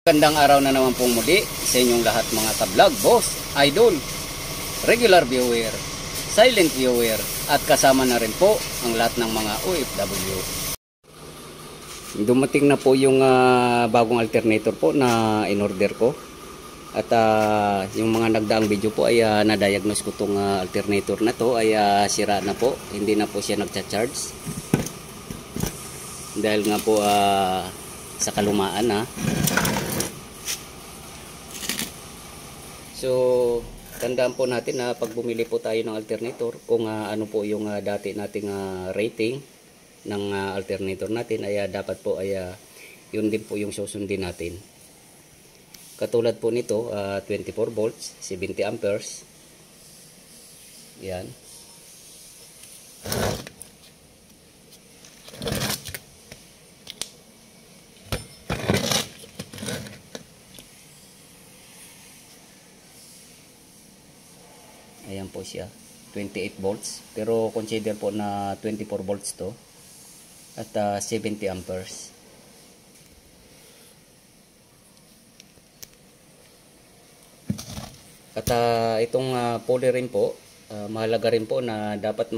Gandang araw na naman pong muli sa inyong lahat mga ka-vlog, boss, idol, regular viewer, silent viewer, at kasama na rin po ang lahat ng mga OFW. Dumating na po yung bagong alternator po na in-order ko. At yung mga nagdaang video po ay na-diagnose ko itong alternator na to ay sira na po. Hindi na po siya nagcha-charge. Dahil nga po sa kalumaan na. So, tandaan po natin na pag bumili po tayo ng alternator, kung ano po yung dati nating rating ng alternator natin, ay dapat po ay yun din po yung susundin natin. Katulad po nito, 24 volts, 70 amperes. Yan. Ayan po siya, 28 volts. Pero consider po na 24 volts to. At 70 amperes. At itong pulley rin po, mahalaga rin po na dapat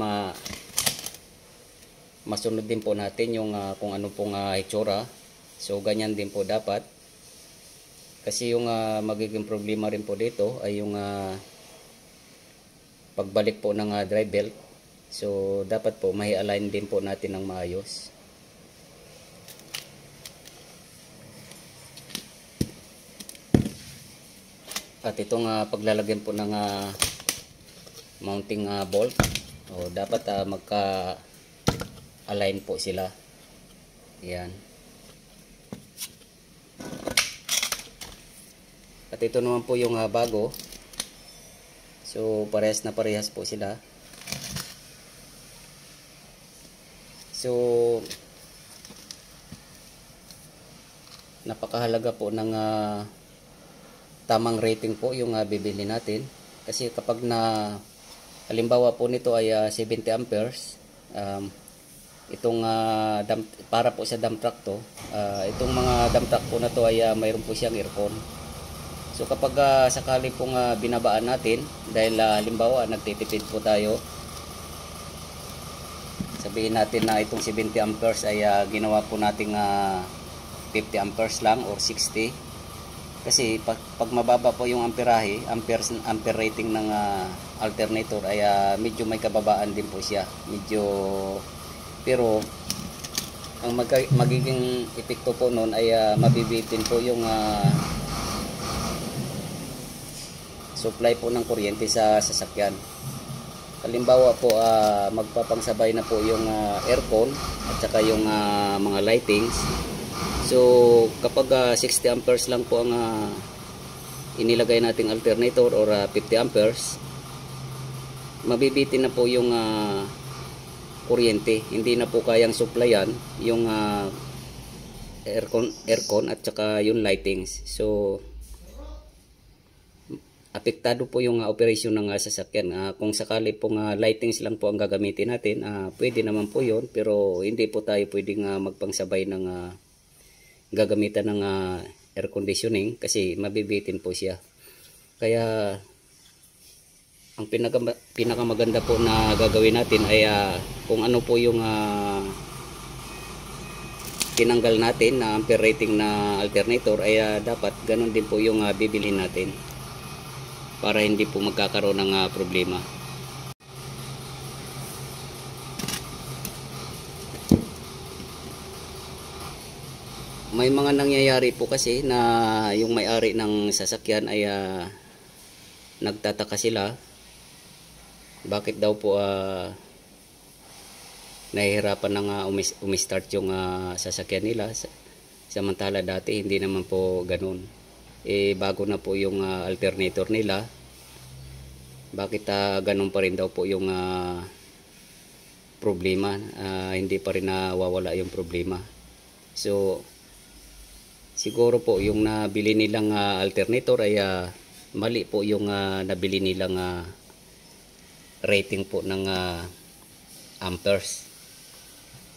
masunod din po natin yung kung ano pong itsura. So ganyan din po dapat. Kasi yung magiging problema rin po dito ay yung pagbalik po ng drive belt. So dapat po may align din po natin ng maayos. At itong paglalagyan po ng mounting bolt, dapat magka-align po sila. Yan. At ito naman po yung bago. So parehas na parehas po sila. So napakahalaga po ng tamang rating po yung bibili natin. Kasi kapag halimbawa po nito ay 70 amperes, itong para po sa dump truck to, itong mga dump truck po na to ay mayroon po siyang aircon. So kapag sakali pong binabaan natin, dahil halimbawa nagtitipid po tayo, sabihin natin na itong 70 amperes ay ginawa po nating 50 amperes lang or 60. Kasi pag mababa po yung ampere rating ng alternator ay medyo may kababaan din po siya. Pero ang magiging epekto po noon ay mabibitin po yung supply po ng kuryente sa sasakyan. Halimbawa po magpapangsabay na po yung aircon at saka yung mga lightings. So kapag 60 amperes lang po ang inilagay nating alternator or 50 amperes, mabibitin na po yung kuryente. Hindi na po kayang supplyan yung aircon at saka yung lightings. So apektado po yung operasyon ng sasakyan. Kung sakali pong lightings lang po ang gagamitin natin, pwede naman po yun, pero hindi po tayo pwedeng magpangsabay ng gagamitan ng air conditioning kasi mabibitin po siya. Kaya ang pinakamaganda po na gagawin natin ay kung ano po yung tinanggal natin na ampere rating na alternator, ay dapat ganun din po yung bibilhin natin para hindi po magkakaroon ng problema. May mga nangyayari po kasi na yung may-ari ng sasakyan ay nagtataka sila bakit daw po nahihirapan na umistart yung sasakyan nila, samantala dati hindi naman po ganun. Bago na po yung alternator nila, bakit ganun pa rin daw po yung problema, hindi pa rin nawawala yung problema. So siguro po yung nabili nilang alternator ay mali po yung nabili nilang rating po ng amperes.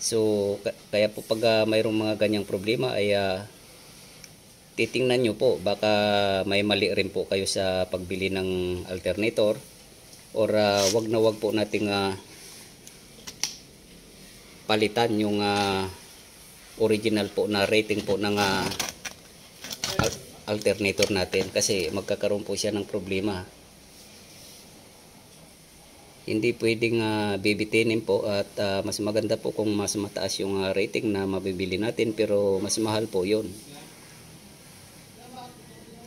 So kaya po pag mayroong mga ganyang problema ay titingnan nyo po, baka may mali rin po kayo sa pagbili ng alternator, or wag na wag po nating palitan yung original po na rating po ng alternator natin, kasi magkakaroon po siya ng problema. Hindi pwedeng bibitinin po, at mas maganda po kung mas mataas yung rating na mabibili natin, pero mas mahal po yun.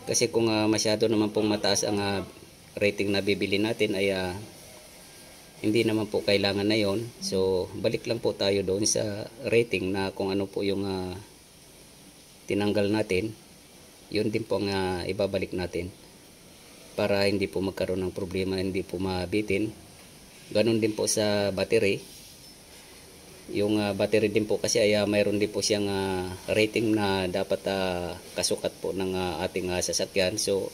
Kasi kung masyado naman pong mataas ang rating na bibili natin, ay hindi naman po kailangan na yon. So balik lang po tayo doon sa rating na kung ano po yung tinanggal natin, yun din po ang ibabalik natin, para hindi po magkaroon ng problema, hindi po mabitin. Ganon din po sa battery. Yung battery din po kasi ay mayroon din po siyang rating na dapat kasukat po ng ating sasakyan. So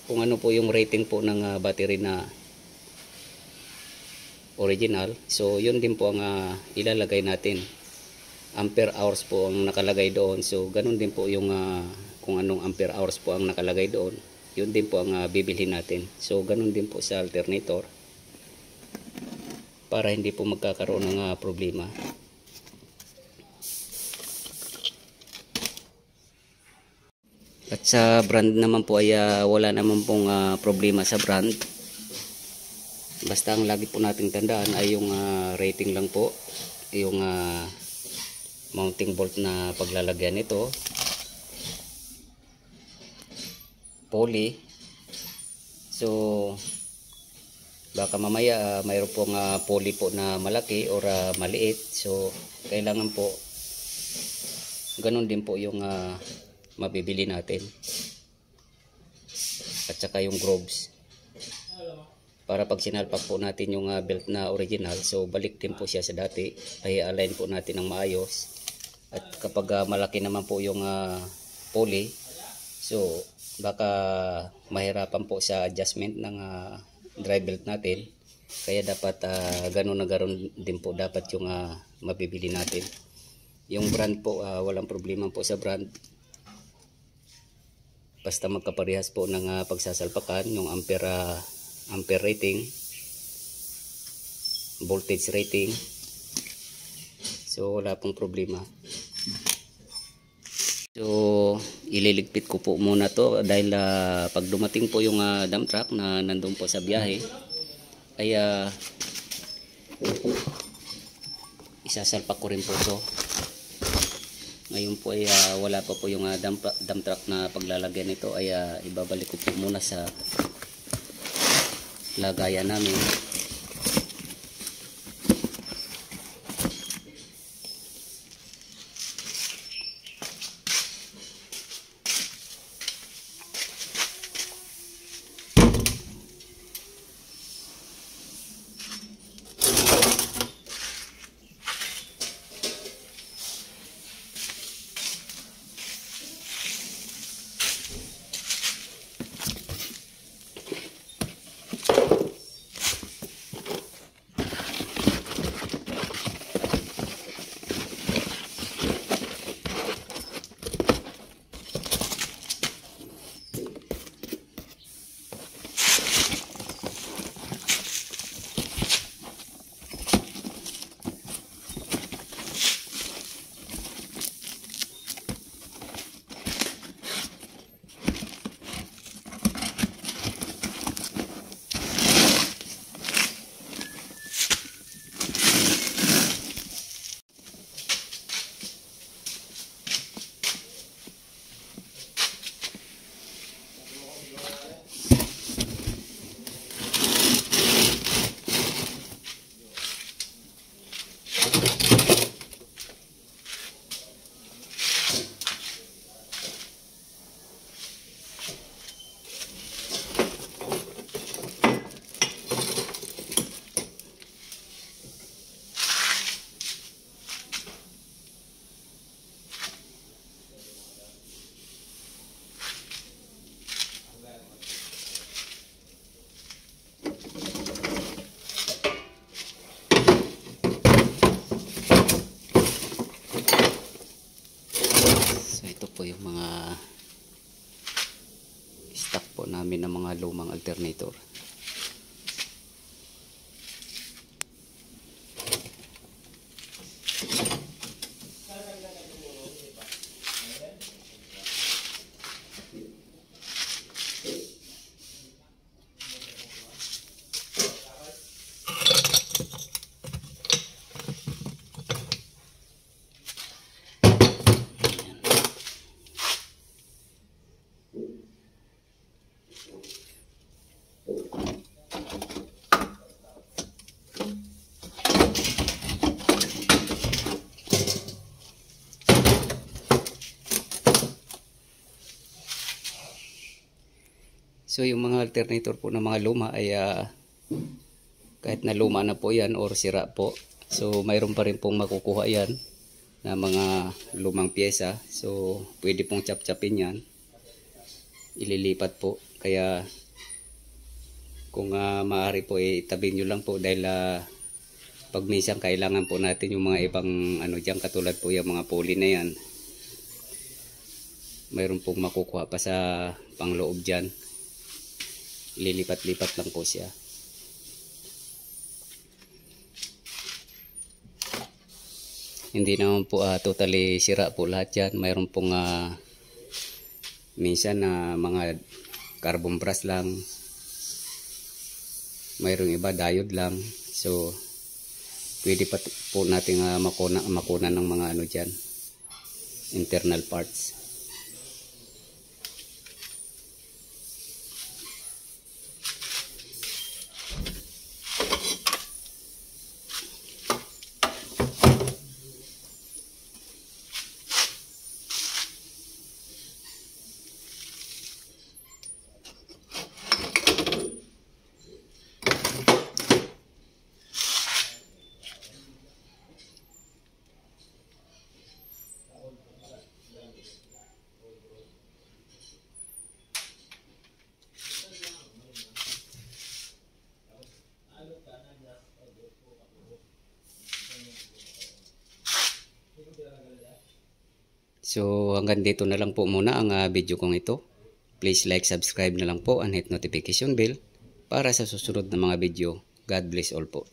kung ano po yung rating po ng battery na original, so yun din po ang ilalagay natin. Ampere hours po ang nakalagay doon. So ganun din po yung kung anong ampere hours po ang nakalagay doon, yun din po ang bibilhin natin. So ganun din po sa alternator, para hindi po magkakaroon ng problema. At sa brand naman po ay wala naman pong problema sa brand. Basta ang lagi po nating tandaan ay yung rating lang po, yung mounting bolt na paglalagyan nito, poly. So baka mamaya mayroon pong poly po na malaki or maliit, so kailangan po ganun din po yung mabibili natin, at saka yung grooves, para pag sinalpak po natin yung belt na original, so balik din po siya sa dati, ay align po natin ng maayos. At kapag malaki naman po yung poly, so baka mahirapan po sa adjustment ng drive belt natin, kaya dapat ganun na ganun din po dapat yung mabibili natin. Yung brand po, walang problema po sa brand, basta magkaparehas po ng pagsasalpakan, yung ampere rating, voltage rating, so wala pong problema. So ililigpit ko po muna to, dahil pag dumating po yung dump truck na nandun po sa biyahe, ay isasalpak ko rin po to. Ngayon po ay wala pa po yung dump truck na paglalagyan nito, ay ibabalik ko po muna sa lagayan namin. namin ng mga lumang alternator. So yung mga alternator po ng mga luma ay kahit na luma na po yan or sira po, so mayroon pa rin pong makukuha yan na mga lumang pyesa. So pwede pong chap-chapin yan, ililipat po. Kaya kung maaari po itabi nyo lang po, dahil pag minsan kailangan po natin yung mga ibang ano dyan, katulad po yung mga pulley na yan, mayroon pong makukuha pa sa pangloob dyan. Lilipat-lipat lang po siya. Hindi naman po totally sira po lahat yan. Mayroon pong minsan mga carbon brass lang, mayroong iba diode lang. So pwede pa po natin makunan ng mga ano dyan, internal parts. So hanggang dito na lang po muna ang video kong ito. Please like, subscribe na lang po and hit notification bell para sa susunod na mga video. God bless all po.